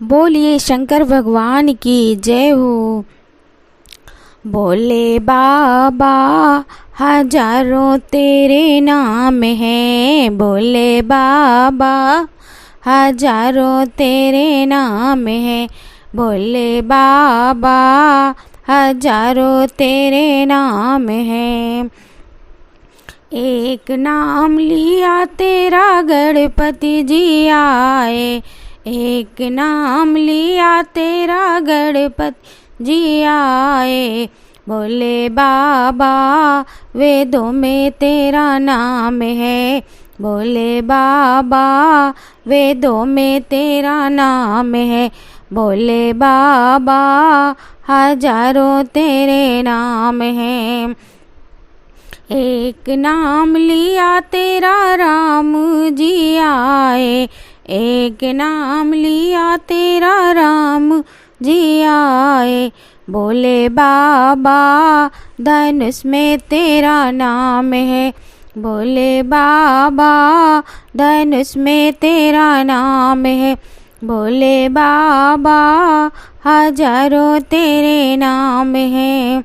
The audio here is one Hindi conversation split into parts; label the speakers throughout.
Speaker 1: बोलिए शंकर भगवान की जय हो। भोले बाबा हजारों तेरे नाम हैं, भोले बाबा हजारों तेरे नाम हैं, भोले बाबा हजारों तेरे नाम हैं। एक नाम लिया तेरा गणपति जी आए, एक नाम लिया तेरा गणपति जी आए। भोले बाबा वेदों में तेरा नाम है, भोले बाबा वेदों में तेरा नाम है, भोले बाबा हजारों तेरे नाम हैं। एक नाम लिया तेरा राम जी आए, एक नाम लिया तेरा राम जी आए। भोले बाबा धनुष में तेरा नाम है, भोले बाबा धनुष में तेरा नाम है, भोले बाबा हजारों तेरे नाम हैं।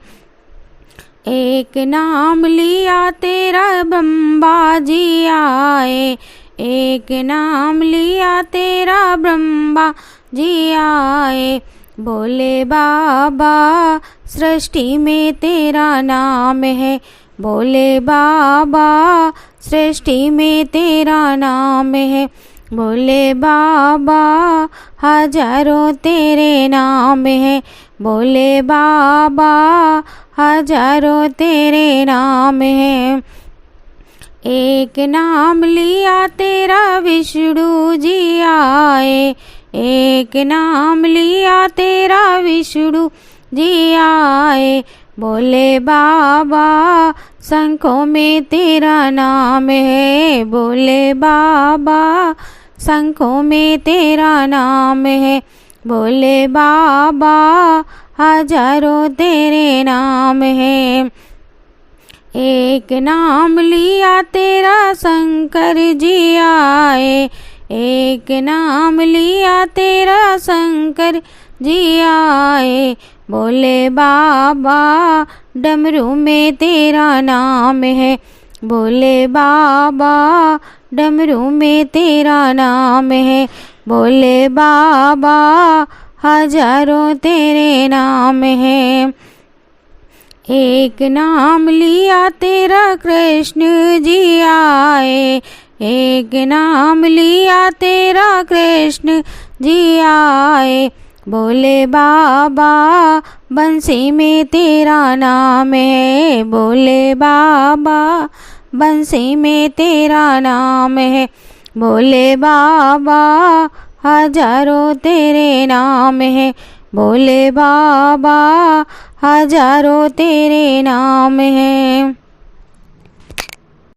Speaker 1: एक नाम लिया तेरा ब्रह्मा जी आए, एक नाम लिया तेरा ब्रह्मा जी आए। भोले बाबा सृष्टि में तेरा नाम है, भोले बाबा सृष्टि में तेरा नाम है, भोले बाबा हजारों तेरे नाम है, भोले बाबा हजारों तेरे नाम हैं। एक नाम लिया तेरा विष्णु जी आए, एक नाम लिया तेरा विष्णु जी आए। भोले बाबा शंखों में तेरा नाम है, भोले बाबा शंखों में तेरा नाम है, भोले बाबा हजारों तेरे नाम हैं। एक नाम लिया तेरा शंकर जी आए, एक नाम लिया तेरा शंकर जी आए। भोले बाबा डमरू में तेरा नाम है, भोले बाबा डमरू में तेरा नाम है, भोले बाबा हजारों तेरे नाम हैं। एक नाम लिया तेरा कृष्ण जी आए, एक नाम लिया तेरा कृष्ण जी आए। भोले बाबा बंसी में तेरा नाम है, भोले बाबा बंसी में तेरा नाम है, भोले बाबा हजारों तेरे नाम है, भोले बाबा हजारों तेरे नाम हैं।